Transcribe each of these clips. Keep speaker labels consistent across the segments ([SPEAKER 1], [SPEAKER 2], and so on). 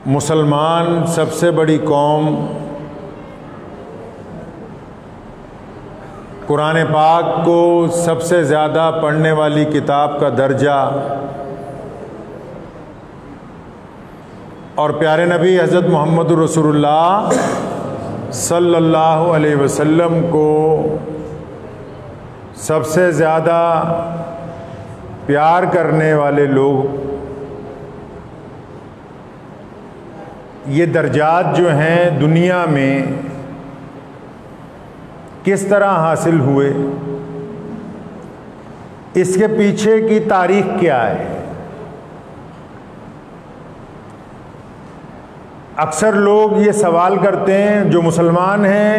[SPEAKER 1] मुसलमान सबसे बड़ी कौम कुरान पाक को सबसे ज़्यादा पढ़ने वाली किताब का दर्जा और प्यारे नबी हज़रत मोहम्मद रसूलुल्लाह सल्लल्लाहु अलैहि वसल्लम को सबसे ज़्यादा प्यार करने वाले लोग, ये दर्जात जो हैं दुनिया में किस तरह हासिल हुए, इसके पीछे की तारीख क्या है। अक्सर लोग ये सवाल करते हैं, जो मुसलमान हैं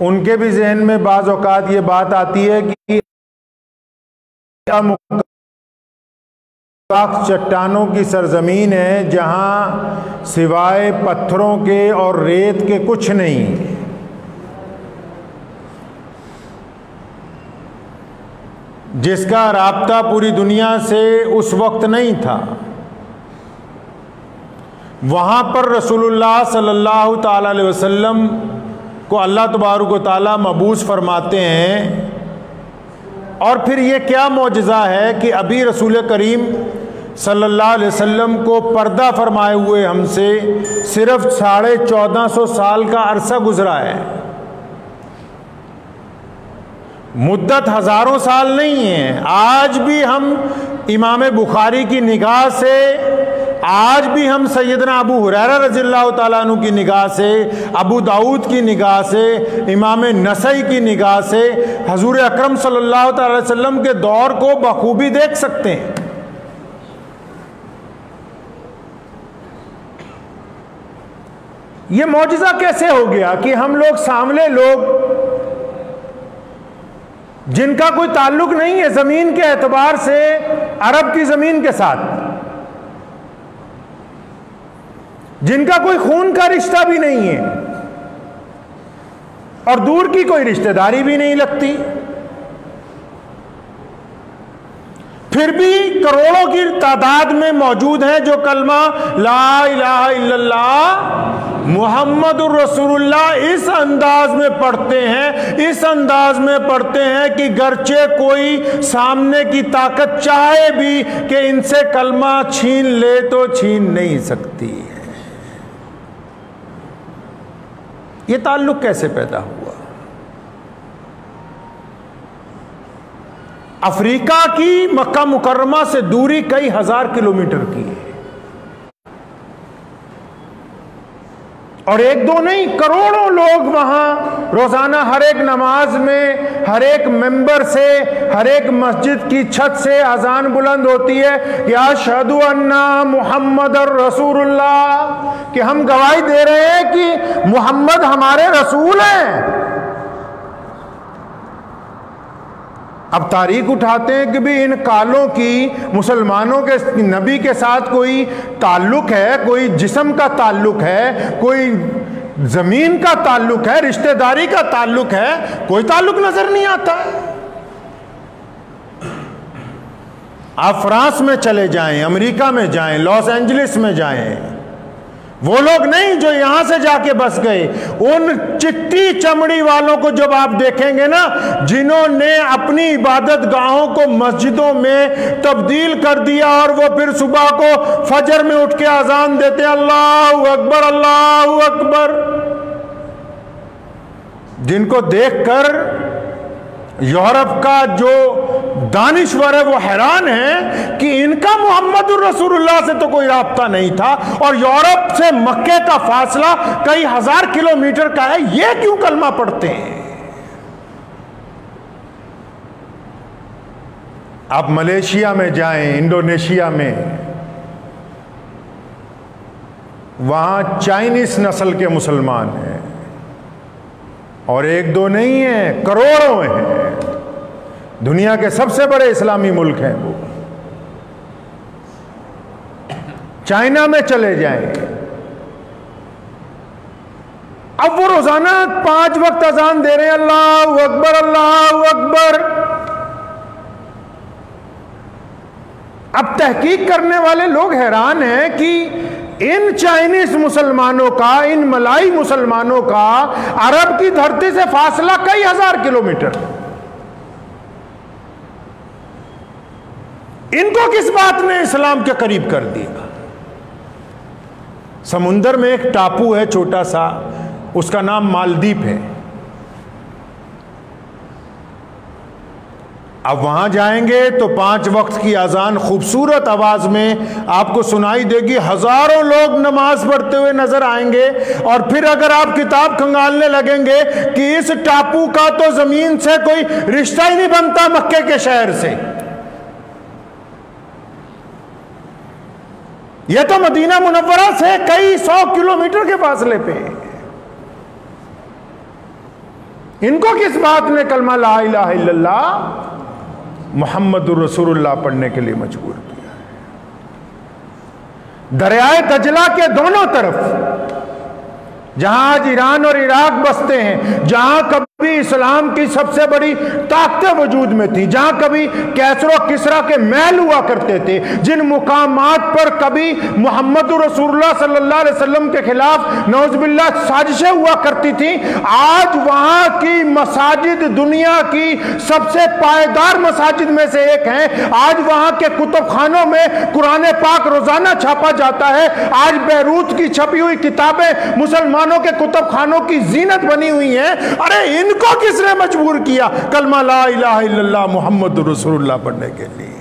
[SPEAKER 1] उनके भी जहन में बाज़ औक़ात ये बात आती है कि चट्टानों की सरजमीन है जहां सिवाय पत्थरों के और रेत के कुछ नहीं, जिसका राब्ता पूरी दुनिया से उस वक्त नहीं था। वहां पर रसूलुल्लाह सल्लल्लाहु ताला अलैहि वसल्लम को अल्लाह तबारक व तआला मबूस फरमाते हैं। और फिर ये क्या मौजज़ा है कि अभी रसूल करीम सल्लल्लाहु अलैहि वसल्लम को पर्दा फरमाए हुए हमसे सिर्फ 1450 साल का अरसा गुजरा है। मुद्दत हज़ारों साल नहीं है। आज भी हम इमाम बुखारी की निगाह से, आज भी हम सैयदना अबू हुरैरा रज़ियल्लाहु ताला अन्हु की निगाह से, अबू दाऊद की निगाह से, इमाम नसई की निगाह से हजूर अकरम सल्लल्लाहु ताला अलैहि वसल्लम के दौर को बखूबी देख सकते हैं। ये मौजज़ा कैसे हो गया कि हम लोग सामने लोग जिनका कोई ताल्लुक नहीं है जमीन के एतबार से अरब की जमीन के साथ, जिनका कोई खून का रिश्ता भी नहीं है और दूर की कोई रिश्तेदारी भी नहीं लगती, फिर भी करोड़ों की तादाद में मौजूद हैं जो कलमा ला इलाहा इल्लल्लाह मुहम्मदुर रसूलुल्लाह इस अंदाज में पढ़ते हैं, इस अंदाज में पढ़ते हैं कि गरचे कोई सामने की ताकत चाहे भी कि इनसे कलमा छीन ले तो छीन नहीं सकती है। ये ताल्लुक कैसे पैदा हुआ? अफ्रीका की मक्का मुकर्रमा से दूरी कई हजार किलोमीटर की है और एक दो नहीं, करोड़ों लोग वहां रोजाना हर एक नमाज में, हर एक मेंबर से, हर एक मस्जिद की छत से अजान बुलंद होती है या अशहदु अन्ना मुहम्मदुर रसूलुल्लाह, कि हम गवाही दे रहे हैं कि मुहम्मद हमारे रसूल हैं। अब तारीख उठाते हैं कि भी इन कालों की मुसलमानों के नबी के साथ कोई ताल्लुक है, कोई जिस्म का ताल्लुक है, कोई जमीन का ताल्लुक है, रिश्तेदारी का ताल्लुक है, कोई ताल्लुक नजर नहीं आता। आप फ्रांस में चले जाएं, अमेरिका में जाएं, लॉस एंजलिस में जाएं, वो लोग नहीं जो यहां से जाके बस गए, उन चिट्टी चमड़ी वालों को जब आप देखेंगे ना, जिन्होंने अपनी इबादत गाहों को मस्जिदों में तब्दील कर दिया और वो फिर सुबह को फजर में उठ के अजान देते अल्लाहू अकबर अल्लाहू अकबर, जिनको देखकर यूरोप का जो दानिश्वर है वो हैरान है कि इनका मुहम्मदुर रसूलुल्लाह से तो कोई राब्ता नहीं था और यूरोप से मक्के का फासला कई हजार किलोमीटर का है, ये क्यों कलमा पढ़ते हैं? आप मलेशिया में जाएं, इंडोनेशिया में, वहां चाइनीज नस्ल के मुसलमान हैं और एक दो नहीं है, करोड़ों हैं। दुनिया के सबसे बड़े इस्लामी मुल्क हैं वो। चाइना में चले जाएं, अब वो रोजाना 5 वक्त अजान दे रहे हैं अल्लाहू अकबर अल्लाहू अकबर। अब तहकीक करने वाले लोग हैरान हैं कि इन चाइनीज मुसलमानों का, इन मलाई मुसलमानों का अरब की धरती से फासला कई हजार किलोमीटर। इनको किस बात ने इस्लाम के करीब कर दिया? समुंदर में एक टापू है छोटा सा, उसका नाम मालदीप है। अब वहां जाएंगे तो 5 वक्त की अजान खूबसूरत आवाज में आपको सुनाई देगी, हजारों लोग नमाज पढ़ते हुए नजर आएंगे। और फिर अगर आप किताब खंगालने लगेंगे कि इस टापू का तो जमीन से कोई रिश्ता ही नहीं बनता मक्के के शहर से, यह तो मदीना मुनव्वरा से कई 100 किलोमीटर के फासले पे। इनको किस बात ने कलमा ला इलाहा इल्लल्लाह मुहम्मदुर रसूलुल्लाह पढ़ने के लिए मजबूर किया है? दरियाए दजला के दोनों तरफ, जहां आज ईरान और इराक बसते हैं, जहां कभी इस्लाम की सबसे बड़ी ताकतें वजूद में थी, जहां कभी कैसरो किसरा के महल हुआ करते थे, जिन मुकामात पर कभी मोहम्मद रसूलुल्लाह सल्लल्लाहु अलैहि वसल्लम के खिलाफ नौज़बिल्लाह साजिशें हुआ करती थी, आज वहां की मसाजिद दुनिया की सबसे पायदार मसाजिद में से एक हैं। आज वहां के कुतुब खानों में कुरान पाक रोजाना छापा जाता है। आज बैरूत की छपी हुई किताबें मुसलमानों के कुतुब खानों की जीनत बनी हुई हैं। अरे इनको किसने मजबूर किया कलमा ला इलाहा इल्लल्लाह मुहम्मद रसूलुल्लाह पढ़ने के लिए?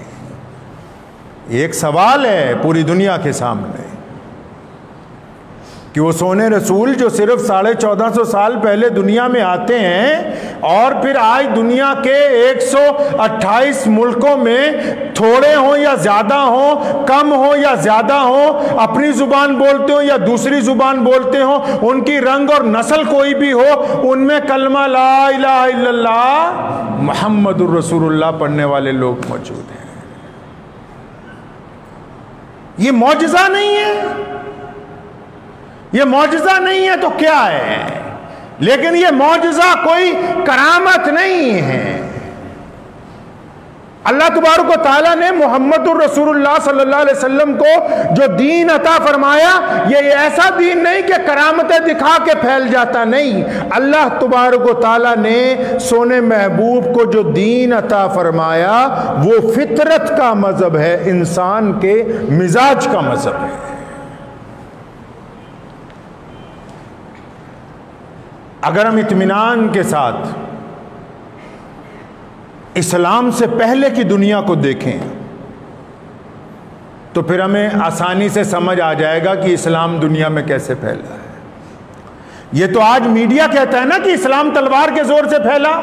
[SPEAKER 1] एक सवाल है पूरी दुनिया के सामने कि वो सोने रसूल जो सिर्फ 1450 साल पहले दुनिया में आते हैं और फिर आज दुनिया के 128 मुल्कों में थोड़े हों या ज्यादा हों, कम हो या ज्यादा हो, अपनी जुबान बोलते हो या दूसरी जुबान बोलते हो, उनकी रंग और नस्ल कोई भी हो, उनमें कलमा ला इलाहा इल्लल्लाह मुहम्मदुर रसूलुल्लाह पढ़ने वाले लोग मौजूद हैं। ये मौजज़ा नहीं है, ये मौजज़ा नहीं है तो क्या है? लेकिन ये मौजज़ा कोई करामत नहीं है। अल्लाह तबारक व तआला ने मुहम्मदुर रसूलुल्लाह सल्लल्लाहु अलैहि वसल्लम को जो दीन अता फरमाया, ये ऐसा दीन नहीं कि करामतें दिखा के फैल जाता, नहीं। अल्लाह तबारक व तआला ने सोने महबूब को जो दीन अता फरमाया वो फितरत का मजहब है, इंसान के मिजाज का मजहब है। अगर हम इत्मीनान के साथ इस्लाम से पहले की दुनिया को देखें तो फिर हमें आसानी से समझ आ जाएगा कि इस्लाम दुनिया में कैसे फैला है। ये तो आज मीडिया कहता है ना कि इस्लाम तलवार के जोर से फैला।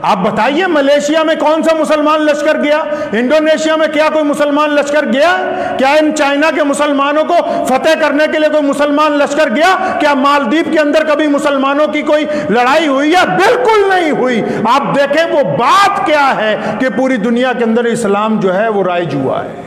[SPEAKER 1] आप बताइए मलेशिया में कौन सा मुसलमान लश्कर गया? इंडोनेशिया में क्या कोई मुसलमान लश्कर गया? क्या इन चाइना के मुसलमानों को फतेह करने के लिए कोई मुसलमान लश्कर गया? क्या मालदीव के अंदर कभी मुसलमानों की कोई लड़ाई हुई है? बिल्कुल नहीं हुई। आप देखें वो बात क्या है कि पूरी दुनिया के अंदर इस्लाम जो है वो राइज हुआ है।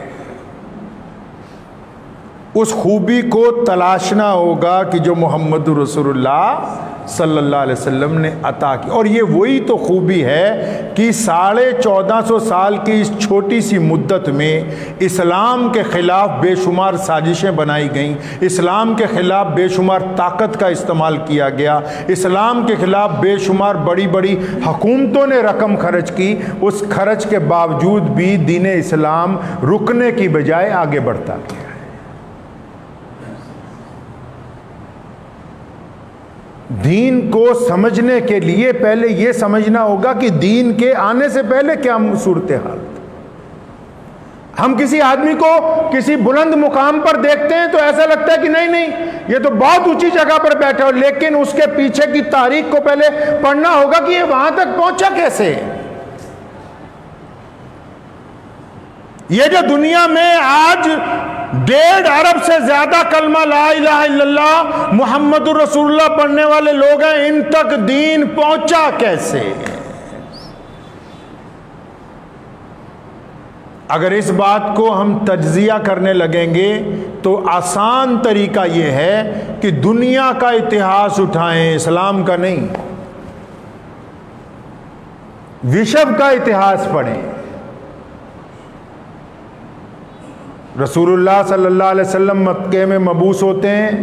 [SPEAKER 1] उस खूबी को तलाशना होगा कि जो मोहम्मद रसूलुल्लाह सल्लल्लाहु अलैहि वसल्लम ने अता की। और ये वही तो खूबी है कि 1450 साल की इस छोटी सी मुद्दत में इस्लाम के ख़िलाफ़ बेशुमार साजिशें बनाई गईं, इस्लाम के ख़िलाफ़ बेशुमार ताकत का इस्तेमाल किया गया, इस्लाम के ख़िलाफ़ बेशुमार बड़ी बड़ी हुकूमतों ने रकम खर्च की। उस खर्च के बावजूद भी दीन इस्लाम रुकने की बजाय आगे बढ़ता गया। दीन को समझने के लिए पहले यह समझना होगा कि दीन के आने से पहले क्या सूरत हाल। हम किसी आदमी को किसी बुलंद मुकाम पर देखते हैं तो ऐसा लगता है कि नहीं नहीं ये तो बहुत ऊंची जगह पर बैठा हो, लेकिन उसके पीछे की तारीख को पहले पढ़ना होगा कि ये वहां तक पहुंचा कैसे। ये जो दुनिया में आज 1.5 अरब से ज्यादा कलमा ला इलाहा इल्लल्लाह मुहम्मदुर रसूलुल्लाह पढ़ने वाले लोग हैं, इन तक दीन पहुंचा कैसे? अगर इस बात को हम तज्जिया करने लगेंगे तो आसान तरीका यह है कि दुनिया का इतिहास उठाएं, इस्लाम का नहीं, विश्व का इतिहास पढ़ें। रसूलुल्लाह सल्लल्लाहु अलैहि वसल्लम मक्के में मबूस होते हैं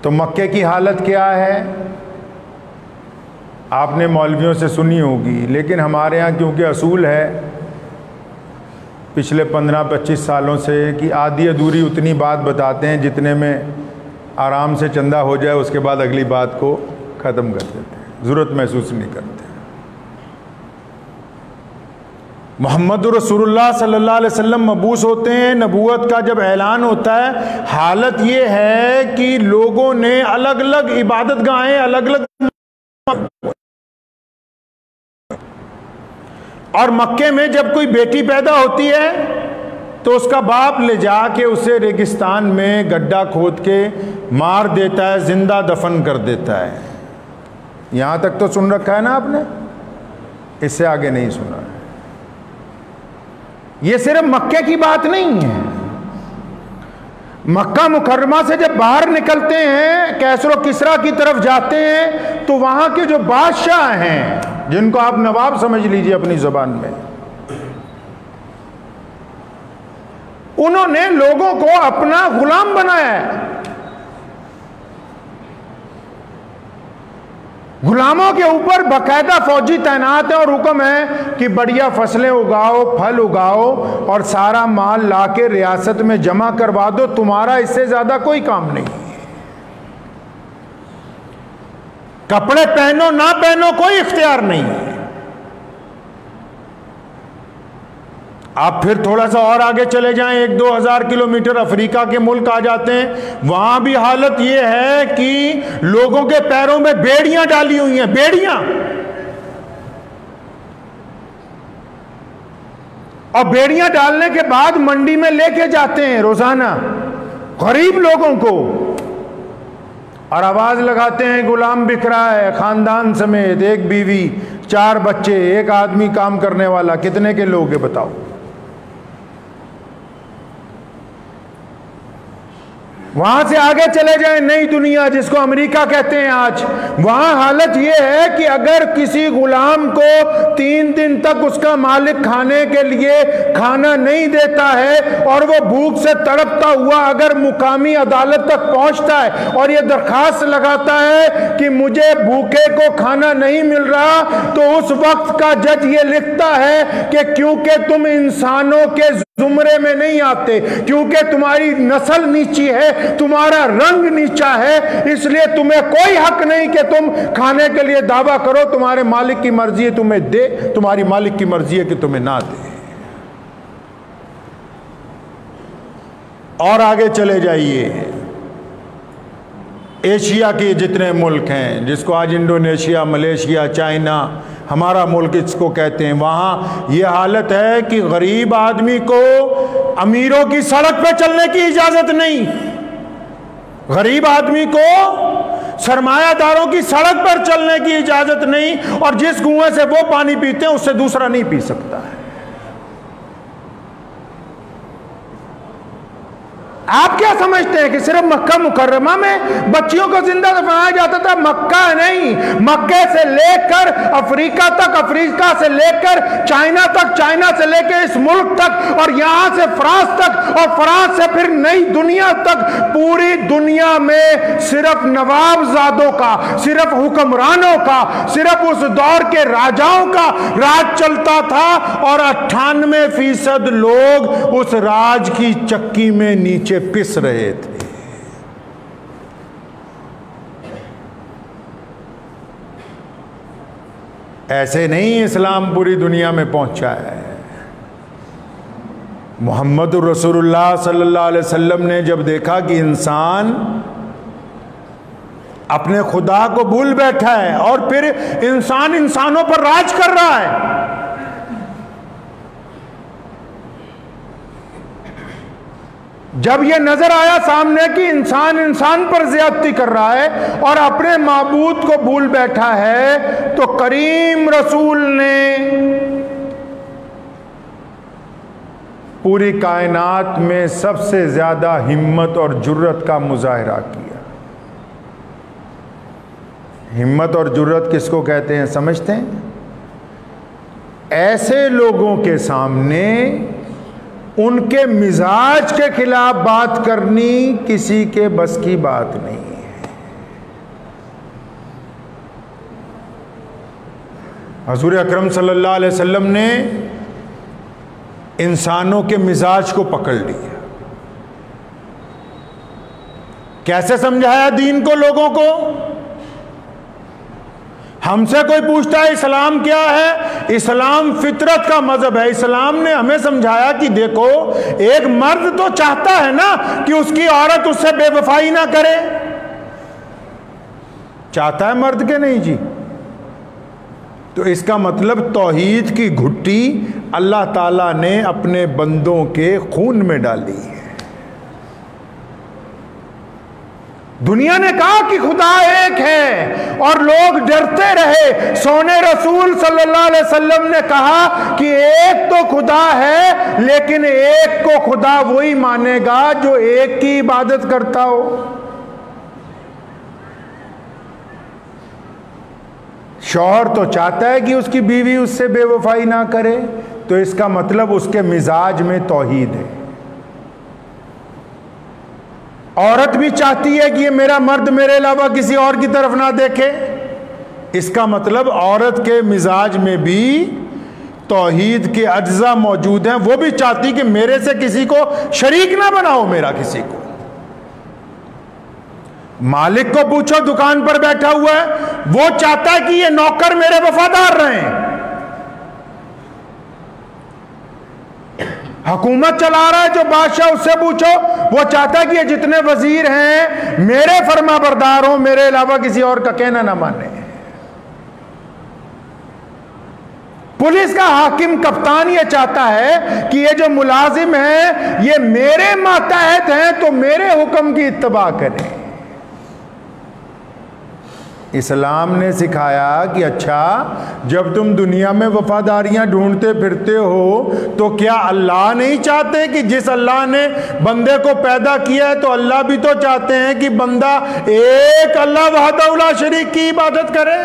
[SPEAKER 1] तो मक्के की हालत क्या है आपने मौलवियों से सुनी होगी, लेकिन हमारे यहाँ क्योंकि असूल है पिछले 15-25 सालों से कि आधी अधूरी उतनी बात बताते हैं जितने में आराम से चंदा हो जाए, उसके बाद अगली बात को ख़त्म कर देते हैं, ज़रूरत महसूस नहीं करते। मोहम्मद रसूलुल्लाह सल्लल्लाहु अलैहि वसल्लम मबूस होते हैं, नबूवत का जब ऐलान होता है, हालत ये है कि लोगों ने अलग अलग इबादत गाहें, अलग अलग, और मक्के में जब कोई बेटी पैदा होती है तो उसका बाप ले जाके उसे रेगिस्तान में गड्ढा खोद के मार देता है, जिंदा दफन कर देता है। यहां तक तो सुन रखा है ना आपने, इससे आगे नहीं सुना है। ये सिर्फ मक्के की बात नहीं है। मक्का मुकर्रमा से जब बाहर निकलते हैं, कैसरो किसरा की तरफ जाते हैं, तो वहां के जो बादशाह हैं, जिनको आप नवाब समझ लीजिए अपनी जुबान में, उन्होंने लोगों को अपना गुलाम बनाया है। गुलामों के ऊपर बाकायदा फौजी तैनात है और हुक्म है कि बढ़िया फसलें उगाओ, फल उगाओ और सारा माल लाके रियासत में जमा करवा दो, तुम्हारा इससे ज्यादा कोई काम नहीं। कपड़े पहनो ना पहनो कोई इख्तियार नहीं है। आप फिर थोड़ा सा और आगे चले जाएं, 1-2 हज़ार किलोमीटर अफ्रीका के मुल्क आ जाते हैं, वहां भी हालत यह है कि लोगों के पैरों में बेड़ियां डाली हुई हैं, बेड़ियां, और बेड़ियां डालने के बाद मंडी में लेके जाते हैं रोजाना गरीब लोगों को, और आवाज लगाते हैं गुलाम बिक रहा है, खानदान समेत, 1 बीवी, 4 बच्चे, 1 आदमी काम करने वाला, कितने के लोग हैं बताओ। वहां से आगे चले जाएं, नई दुनिया जिसको अमेरिका कहते हैं आज, वहां हालत यह है कि अगर किसी गुलाम को 3 दिन तक उसका मालिक खाने के लिए खाना नहीं देता है और वो भूख से तड़पता हुआ अगर मुकामी अदालत तक पहुंचता है और ये दरखास्त लगाता है कि मुझे भूखे को खाना नहीं मिल रहा, तो उस वक्त का जज ये लिखता है कि क्योंकि तुम इंसानों के जुमरे में नहीं आते, क्योंकि तुम्हारी नस्ल नीची है, तुम्हारा रंग नीचा है, इसलिए तुम्हें कोई हक नहीं कि तुम खाने के लिए दावा करो, तुम्हारे मालिक की मर्जी है तुम्हें दे, तुम्हारी मालिक की मर्जी है कि तुम्हें ना दे। और आगे चले जाइए, एशिया के जितने मुल्क हैं, जिसको आज इंडोनेशिया, मलेशिया, चाइना, हमारा मुल्क इसको कहते हैं, वहाँ ये हालत है कि गरीब आदमी को अमीरों की सड़क पे चलने की इजाज़त नहीं, गरीब आदमी को सरमायादारों की सड़क पर चलने की इजाज़त नहीं, और जिस कुएं से वो पानी पीते हैं उससे दूसरा नहीं पी सकता है। आप क्या समझते हैं कि सिर्फ मक्का मुकर्रमा में बच्चियों को जिंदा दफनाया जाता था? मक्का नहीं, मक्के से लेकर अफ्रीका तक, अफ्रीका से लेकर चाइना तक, चाइना से लेकर इस मुल्क तक, और यहां से फ्रांस तक, और फ्रांस से फिर नई दुनिया तक, पूरी दुनिया में सिर्फ नवाबजादों का, सिर्फ हुक्मरानों का, सिर्फ उस दौर के राजाओं का राज चलता था, और 98% लोग उस राज की चक्की में नीचे पिस रहे थे। ऐसे नहीं इस्लाम पूरी दुनिया में पहुंचा है। मोहम्मद रसूलुल्लाह सल्लल्लाहु अलैहि वसल्लम ने जब देखा कि इंसान अपने खुदा को भूल बैठा है और फिर इंसान इंसानों पर राज कर रहा है, जब यह नजर आया सामने कि इंसान इंसान पर ज्यादती कर रहा है और अपने माबूद को भूल बैठा है, तो करीम रसूल ने पूरी कायनात में सबसे ज्यादा हिम्मत और जुर्रत का मुजाहिरा किया। हिम्मत और जुर्रत किसको कहते हैं समझते हैं? ऐसे लोगों के सामने उनके मिजाज के खिलाफ बात करनी किसी के बस की बात नहीं है। हुजूर अकरम सल्लल्लाहु अलैहि वसल्लम ने इंसानों के मिजाज को पकड़ लिया। कैसे समझाया दीन को लोगों को? हमसे कोई पूछता है इस्लाम क्या है? इस्लाम फितरत का मजहब है। इस्लाम ने हमें समझाया कि देखो, एक मर्द तो चाहता है ना कि उसकी औरत उससे बेवफाई ना करे। चाहता है मर्द के नहीं जी? तो इसका मतलब तौहीद की घुट्टी अल्लाह ताला ने अपने बंदों के खून में डाली है। दुनिया ने कहा कि खुदा एक है और लोग डरते रहे। सोने रसूल सल्लल्लाहु अलैहि वसल्लम ने कहा कि एक तो खुदा है, लेकिन एक को खुदा वही मानेगा जो एक की इबादत करता हो। शौहर तो चाहता है कि उसकी बीवी उससे बेवफाई ना करे, तो इसका मतलब उसके मिजाज में तौहीद है। औरत भी चाहती है कि ये मेरा मर्द मेरे अलावा किसी और की तरफ ना देखे, इसका मतलब औरत के मिजाज में भी तौहीद के अज्जा मौजूद हैं। वो भी चाहती कि मेरे से किसी को शरीक ना बनाओ, मेरा किसी को। मालिक को पूछो, दुकान पर बैठा हुआ है, वो चाहता है कि ये नौकर मेरे वफादार रहें। हुकूमत चला रहा है जो बादशाह, उससे पूछो, वो चाहता है कि ये जितने वजीर हैं मेरे फरमाबरदार हों, मेरे अलावा किसी और का कहना ना माने। पुलिस का हाकिम कप्तान ये चाहता है कि ये जो मुलाजिम हैं ये मेरे मातहत हैं, तो मेरे हुक्म की इत्तबा करें। इस्लाम ने सिखाया कि अच्छा, जब तुम दुनिया में वफादारियां ढूंढते फिरते हो तो क्या अल्लाह नहीं चाहते कि जिस अल्लाह ने बंदे को पैदा किया है, तो अल्लाह भी तो चाहते हैं कि बंदा एक अल्लाह वहदहू ला शरीक की इबादत करे।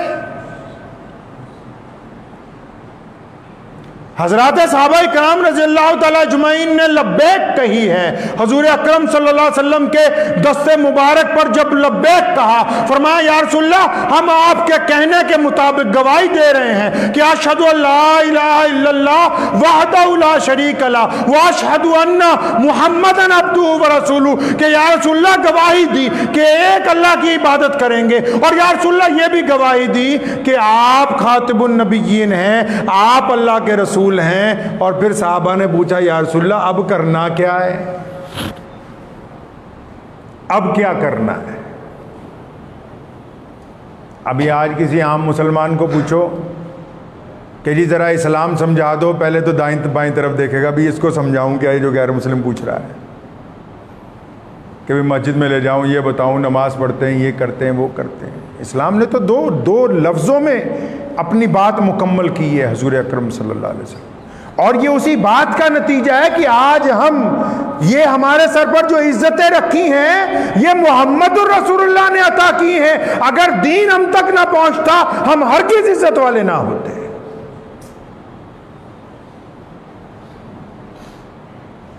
[SPEAKER 1] हजरात सहाबा इकराम रज़ियल्लाहु तआला अजमईन ने लब्बैक कही है। हुजूर अकरम सल्लल्लाहु अलैहि वसल्लम के दस्ते मुबारक पर जब लब्बैक कहा, फरमाया या रसूलल्लाह, हम आपके कहने के मुताबिक गवाही दे रहे हैं कि अशहदु अल्ला इलाहा इल्लल्लाह वहदहू ला शरीक लह व अशहदु अन्ना मुहम्मदन अब्दुहु व रसूलुहु, कि या रसूलल्लाह गवाही दी कि एक अल्लाह की इबादत करेंगे, और या रसूलल्लाह ये भी गवाही दी कि आप खातिबुन नबिय्यीन हैं, आप अल्लाह के रसूल हैं। और फिर साहबा ने पूछा, या रसूलल्लाह अब करना क्या है? अब क्या करना है? अभी आज किसी आम मुसलमान को पूछो कि जी जरा इस्लाम समझा दो, पहले तो दाईं बाईं तरफ देखेगा, भी इसको समझाऊं क्या, ये जो गैर मुस्लिम पूछ रहा है कि भी मस्जिद में ले जाऊं, ये बताऊं, नमाज पढ़ते हैं, ये करते हैं, वो करते हैं। इस्लाम ने तो दो लफ्ज़ों में अपनी बात मुकम्मल की है हुजूर अकरम सल्लल्लाहु अलैहि वसल्लम। और ये उसी बात का नतीजा है कि आज हम ये हमारे सर पर जो इज्जतें रखी हैं ये मुहम्मदुर रसूलुल्लाह ने अता की हैं। अगर दीन हम तक ना पहुंचता हम हरगिज़ इज्जत वाले ना होते।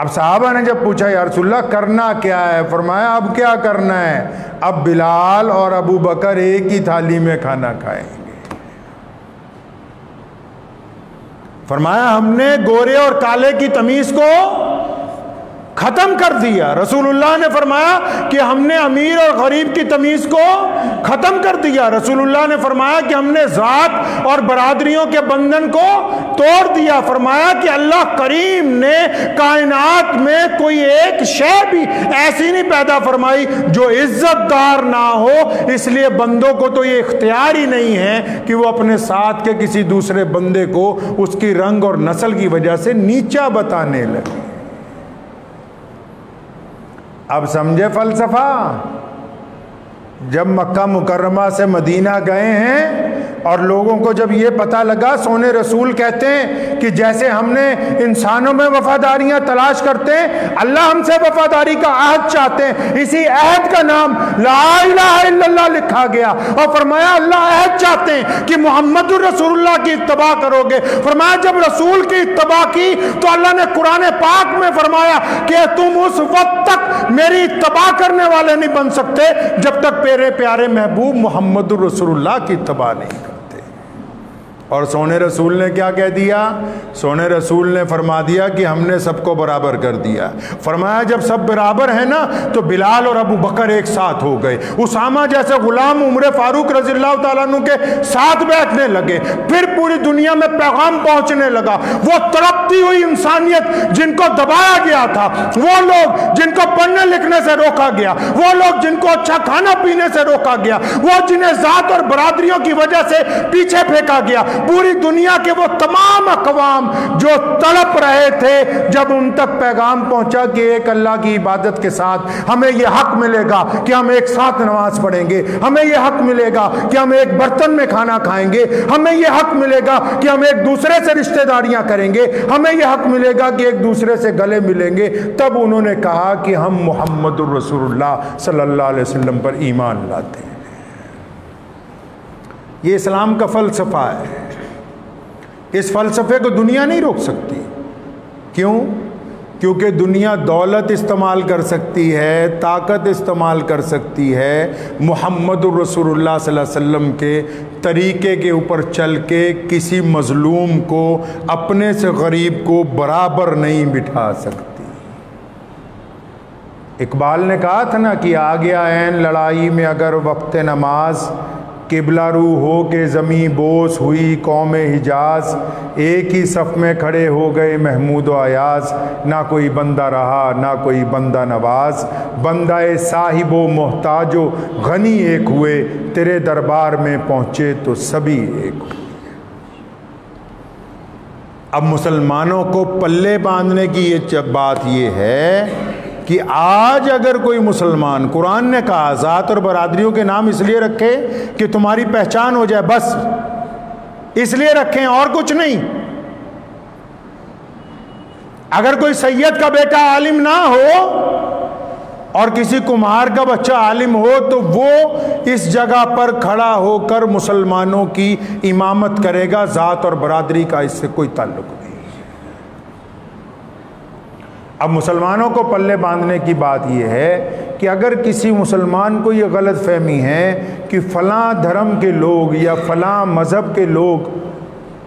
[SPEAKER 1] अब साहबा ने जब पूछा या रसूलल्लाह करना क्या है, फरमाया अब क्या करना है, अब बिलाल और अबू बकर एक ही थाली में खाना खाएंगे। फरमाया हमने गोरे और काले की तमीज को खत्म कर दिया। रसूलुल्लाह ने फरमाया कि हमने अमीर और गरीब की तमीज को खत्म कर दिया। रसूलुल्लाह ने फरमाया कि हमने जात और बरादरियों के बंधन को तोड़ दिया। फरमाया कि अल्लाह करीम ने कायनात में कोई एक शय भी ऐसी नहीं पैदा फरमाई जो इज्जतदार ना हो, इसलिए बंदों को तो ये इख्तियार ही नहीं है कि वो अपने साथ के किसी दूसरे बंदे को उसकी रंग और नस्ल की वजह से नीचा बताने लगे। अब समझे फलसफा? जब मक्का मुकर्रमा से मदीना गए हैं और लोगों को जब ये पता लगा, सोने रसूल कहते हैं कि जैसे हमने इंसानों में वफादारियां तलाश करते हैं, अल्लाह हमसे वफादारी का अहद चाहते हैं। इसी अहद का नाम ला इलाहा इल्लल्लाह लिखा गया और फरमाया अल्लाह अहद चाहते हैं कि मुहम्मदुर रसूलुल्लाह की इत्तबा करोगे। फरमाया जब रसूल की इत्तबा की तो अल्लाह ने कुरान पाक में फरमाया कि तुम उस वक्त तक मेरी इत्तबा करने वाले नहीं बन सकते जब तक मेरे प्यारे महबूब मुहम्मदुर रसूलुल्लाह की इत्तबा नहीं करते। और सोने रसूल ने क्या कह दिया? सोने रसूल ने फरमा दिया कि हमने सबको बराबर कर दिया। फरमाया जब सब बराबर है ना तो बिलाल और अबू बकर एक साथ हो गए, उसामा जैसे गुलाम उमर फारूक रज़ियल्लाहु ताला अन्हु के साथ बैठने लगे। फिर पूरी दुनिया में पैगाम पहुंचने लगा। वो तड़पती हुई इंसानियत जिनको दबाया गया था, वो लोग जिनको पढ़ने लिखने से रोका गया, वो लोग जिनको अच्छा खाना पीने से रोका गया, वो जिन्हें जात और बरादरियों की वजह से पीछे फेंका गया, पूरी दुनिया के वो तमाम अक़वाम जो तड़प रहे थे, जब उन तक पैगाम पहुंचा कि एक अल्लाह की इबादत के साथ हमें यह हक मिलेगा कि हम एक साथ नमाज पढ़ेंगे, हमें यह हक मिलेगा कि हम एक बर्तन में खाना खाएंगे, हमें यह हक मिलेगा कि हम एक दूसरे से रिश्तेदारियां करेंगे, हमें यह हक मिलेगा कि एक दूसरे से गले मिलेंगे, तब उन्होंने कहा कि हम मुहम्मदुर रसूलुल्लाह सल्लल्लाहु अलैहि वसल्लम पर ईमान लाते हैं। ये इस्लाम का फ़लसफ़ा है। इस फ़लसफ़े को दुनिया नहीं रोक सकती। क्यों? क्योंकि दुनिया दौलत इस्तेमाल कर सकती है, ताकत इस्तेमाल कर सकती है, मुहम्मदुर रसूलुल्लाह सल्लल्लाहु अलैहि वसल्लम के तरीक़े के ऊपर चल के किसी मज़लूम को, अपने से गरीब को बराबर नहीं बिठा सकती। इकबाल ने कहा था ना कि आ गया ऐन लड़ाई में अगर वक्त नमाज, किबला रू हो के ज़मी बोस हुई कौम हिजाज, एक ही सफ़ में खड़े हो गए महमूद व अयाज, ना कोई बंदा रहा ना कोई बंदा नवाज, बंदाए साहिबो मोहताजो गनी एक हुए, तेरे दरबार में पहुँचे तो सभी एक हुए। अब मुसलमानों को पल्ले बांधने की ये बात ये है कि आज अगर कोई मुसलमान, कुरान ने कहा ज़ात और बरादरियों के नाम इसलिए रखे कि तुम्हारी पहचान हो जाए, बस इसलिए रखें और कुछ नहीं। अगर कोई सैयद का बेटा आलिम ना हो और किसी कुम्हार का बच्चा आलिम हो तो वो इस जगह पर खड़ा होकर मुसलमानों की इमामत करेगा। ज़ात और बरादरी का इससे कोई ताल्लुक नहीं। अब मुसलमानों को पल्ले बांधने की बात यह है कि अगर किसी मुसलमान को ये गलत फहमी है कि फ़लाँ धर्म के लोग या फ़लाँ मज़हब के लोग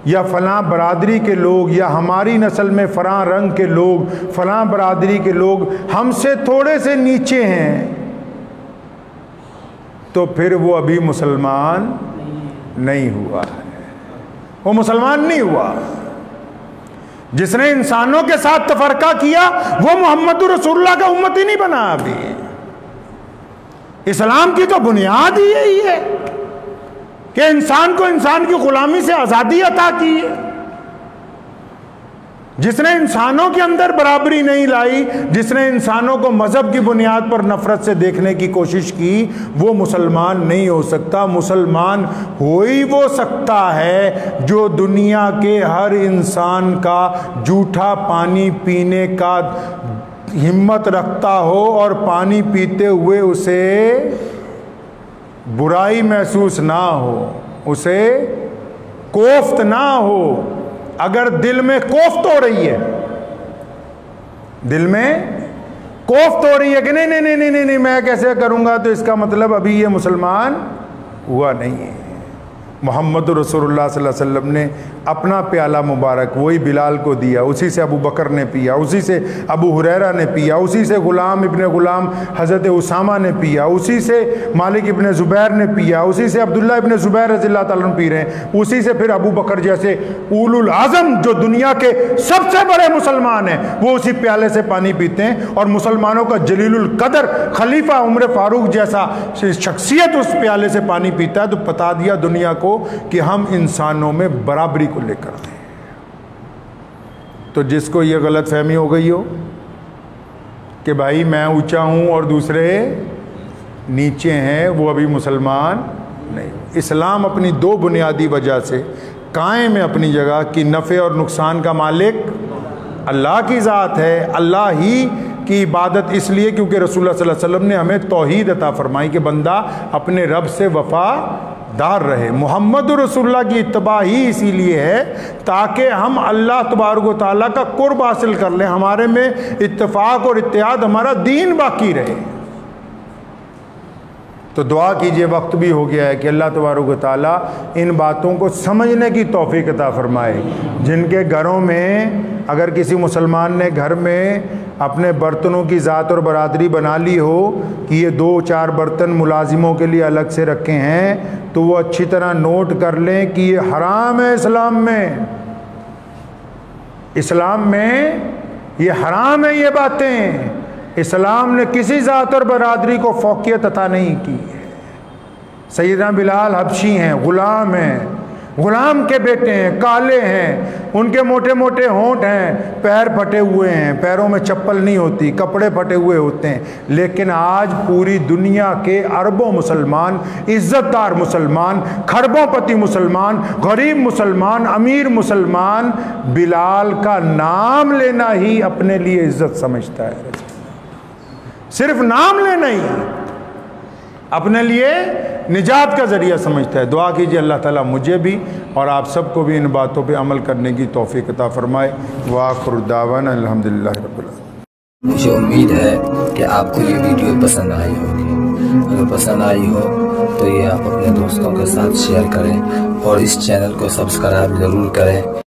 [SPEAKER 1] या फ़लाँ बरादरी के लोग या हमारी नस्ल में फ़लाँ रंग के लोग, फ़लाँ बरादरी के लोग हमसे थोड़े से नीचे हैं, तो फिर वो अभी मुसलमान नहीं हुआ है, वो मुसलमान नहीं हुआ। जिसने इंसानों के साथ तफरका किया वो मुहम्मदुर रसूलुल्लाह का उम्मती नहीं बना। अभी इस्लाम की तो बुनियाद ही यही है कि इंसान को इंसान की गुलामी से आज़ादी अता की है। जिसने इंसानों के अंदर बराबरी नहीं लाई, जिसने इंसानों को मजहब की बुनियाद पर नफरत से देखने की कोशिश की, वो मुसलमान नहीं हो सकता। मुसलमान हो ही वो सकता है जो दुनिया के हर इंसान का जूठा पानी पीने का हिम्मत रखता हो और पानी पीते हुए उसे बुराई महसूस ना हो, उसे कोफ्त ना हो। अगर दिल में कोफ्त हो रही है, दिल में कोफ्त हो रही है कि नहीं नहीं नहीं नहीं नहीं मैं कैसे करूंगा, तो इसका मतलब अभी ये मुसलमान हुआ नहीं है। मोहम्मद रसूलुल्लाह सल्लल्लाहु अलैहि वसल्लम ने अपना प्याला मुबारक वही बिलाल को दिया, उसी से अबू बकर ने पिया, उसी से अबू हुरैरा ने पिया, उसी से गुलाम इब्ने गुलाम हज़रत उसामा ने पिया, उसी से मालिक इब्ने ज़ुबैर ने पिया, उसी से अब्दुल्ला इब्ने ज़ुबैर रज़ियल्लाहु ताला अन्हु पी रहे हैं, उसी से फिर अबू बकर जैसे उलुल आज़म जो दुनिया के सबसे बड़े मुसलमान हैं वो उसी प्याले से पानी पीते हैं। और मुसलमानों का जलीलुल कदर खलीफा उमर फारूक जैसा शख्सियत उस प्याले से पानी पीता है। तो बता दिया दुनिया को कि हम इंसानों में बराबरी को लेकर हैं। तो जिसको ये गलत फहमी हो गई हो कि भाई मैं ऊंचा हूं और दूसरे नीचे हैं, वो अभी मुसलमान नहीं। इस्लाम अपनी दो बुनियादी वजह से कायम है अपनी जगह कि नफ़े और नुकसान का मालिक अल्लाह की ज़ात है। अल्लाह ही की इबादत इसलिए क्योंकि रसूलुल्लाह सल्लल्लाहु अलैहि वसल्लम ने हमें तौहीद अता फरमाई कि बंदा अपने रब से वफादार रहे। मोहम्मद रसूलुल्लाह की इत्तबा ही इसीलिए है ताकि हम अल्लाह तबारक व तआला का कुर्ब हासिल कर लें, हमारे में इत्तेफाक और इत्तेहाद, हमारा दीन बाकी रहे। तो दुआ कीजिए, वक्त भी हो गया है कि अल्लाह तबारक व तआला इन बातों को समझने की तौफीक अता फरमाए। जिनके घरों में अगर किसी मुसलमान ने घर में अपने बर्तनों की ज़ात और बरादरी बना ली हो कि ये 2-4 बर्तन मुलाजिमों के लिए अलग से रखे हैं, तो वो अच्छी तरह नोट कर लें कि ये हराम है। इस्लाम में ये हराम है। ये बातें इस्लाम ने किसी ज़ात और बरादरी को फौकियत अता नहीं की है। सैयदना बिलाल हबशी हैं, ग़ुलाम हैं, ग़ुलाम के बेटे हैं, काले हैं, उनके मोटे मोटे होंठ हैं, पैर फटे हुए हैं, पैरों में चप्पल नहीं होती, कपड़े फटे हुए होते हैं। लेकिन आज पूरी दुनिया के अरबों मुसलमान, इज़्ज़तदार मुसलमान, खरबोंपति मुसलमान, गरीब मुसलमान, अमीर मुसलमान बिलाल का नाम लेना ही अपने लिए इज़्ज़त समझता है। सिर्फ नाम लेना ही अपने लिए निजात का ज़रिया समझता है। दुआ कीजिए अल्लाह ताला मुझे भी और आप सबको भी इन बातों पे अमल करने की तौफीक अता फरमाए। वाखिर दावाना अल्हम्दुलिल्लाहि रब्बिल आलमीन।
[SPEAKER 2] मुझे उम्मीद है कि आपको ये वीडियो पसंद आई होगी। अगर पसंद आई हो तो ये आप अपने दोस्तों के साथ शेयर करें और इस चैनल को सब्सक्राइब ज़रूर करें